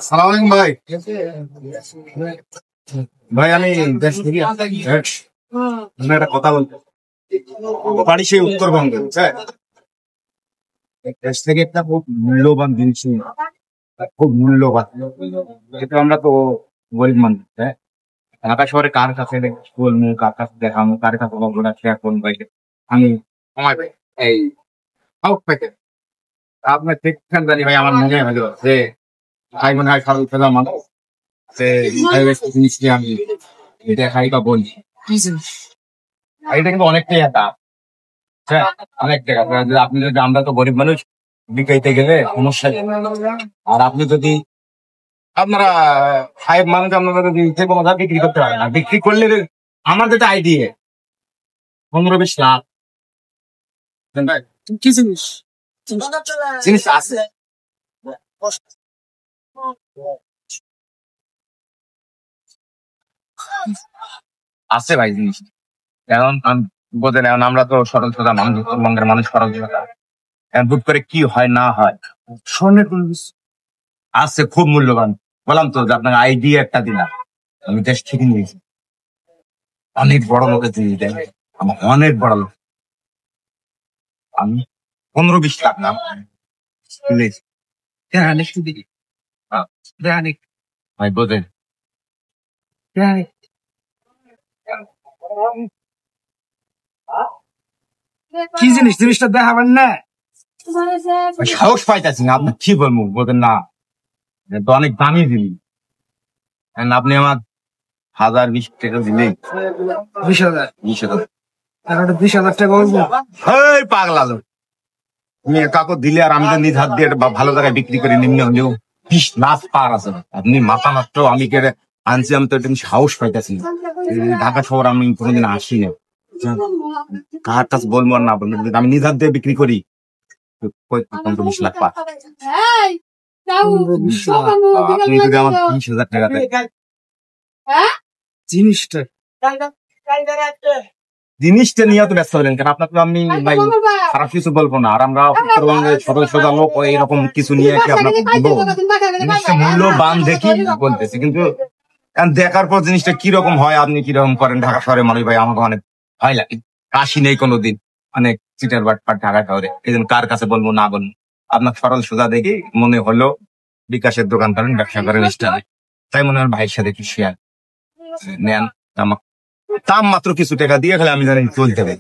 সালাম আলাইকুম ভাই। ভাই আমি দেশ থেকে একটা কথা বলতে বাড়ি সেই উত্তরবঙ্গে, দেশ থেকে একটা খুব মূল্যবান জিনিস, খুব মূল্যবান, কিন্তু আমরা তো গরিব মানুষ। হ্যাঁ, ঢাকা শহরে কার কাছে বলবো, কার কাছে দেখাবো, কার কাছে বলবো না, সে এখন ভাই আমি সময় পাই এই হোক পাইতে আপনার ঠিক জানি ভাই। আমার মনে হলো যে ভাই মনে হয় সরল ফেলা মানুষ, জিনিস নিয়ে আমি দেখাই বা বলি এটা কিন্তু অনেকটাই একটা অনেক টাকা। আপনি যদি, আমরা তো গরিব মানুষ, বিকাইতে গেলে সমস্যা নেই। আর আপনি যদি, আপনারা সাহেব মানুষ, আপনারা যদি যে কোনো বিক্রি করতে পারেন না, বিক্রি করলে আমার যেটা আইডিয়া 15-20 লাখ কি জিনিস জিনিস আছে আছে ভাই জিনিস। এখন বোঝেন, এখন আমরা তো সরল সোজা মানুষ, উত্তরবঙ্গের মানুষ সরল সোজা। এখন বুট করে কি হয় না হয়, স্বর্ণের কোন কিছু আছে খুব মূল্যবান। বললাম তো যে আপনাকে আইডিয়া একটা দিলাম, আমি দেশ থেকে নিয়েছি। অনেক বড় লোকের জিনিস দেন, আমার অনেক বড় লোক। আমি 15-20 লাখ না ভাই বোঝেন। কি জিনিস, জিনিসটা দেখাবেন না, সাহস পাইতেছি না। আপনি কি বলবো বোঝেন না, তো অনেক দামি জিনিস। আপনি আমার 1000-20 টাকা দিলেই 20,000 20,000 টাকা বলবো। এই পাগলা লোক, তুমি কাকু দিলে আর আমি তো নিজ হাত দিয়ে ভালো জায়গায় বিক্রি করি, নিম্ন হলেও 20 লাখ পার আছে। আপনি মাথা নষ্ট, আমি কে আনছি, আমি তো সাহস পাইতেছি না। ঢাকা শহর আমি কোনোদিন আসি না, কার কাছে বলবো আর না বলবো, আমি নিজ হাত দিয়ে বিক্রি করি 20 লাখ পার। আপনি যদি আমার 20,000 টাকা দেন জিনিসটা নিয়ে তো ব্যস্ত হলেন কেন? আপনাকে আমি ভাই খারাপ কিছু বলবো না, আর আমরা উত্তরবঙ্গের সদস্য সোজা লোক, এরকম কিছু নিয়ে কি আপনাকে বলবো? জিনিসটা মূল্যবান দেখি বলতেছি, কিন্তু দেখার পর জিনিসটা কিরকম হয়, আপনি কিরকম করেন ঢাকা শহরে মানুষ, ভাই আমাকে অনেক ভয় লাগে। কাশি নেই কোনোদিন, অনেক চিটার বাটপার ঢাকা শহরে, এই জন্য কার কাছে বলবো না বলবো। আপনার সরল সোজা দেখি মনে হলো বিকাশের দোকান করেন, ব্যবসা করেন স্টাইলে, তাই মনে হয় ভাইয়ের সাথে একটু শেয়ার নেন। দাম মাত্র কিছু টাকা দিয়ে খেলে আমি জানি চলতে হবে।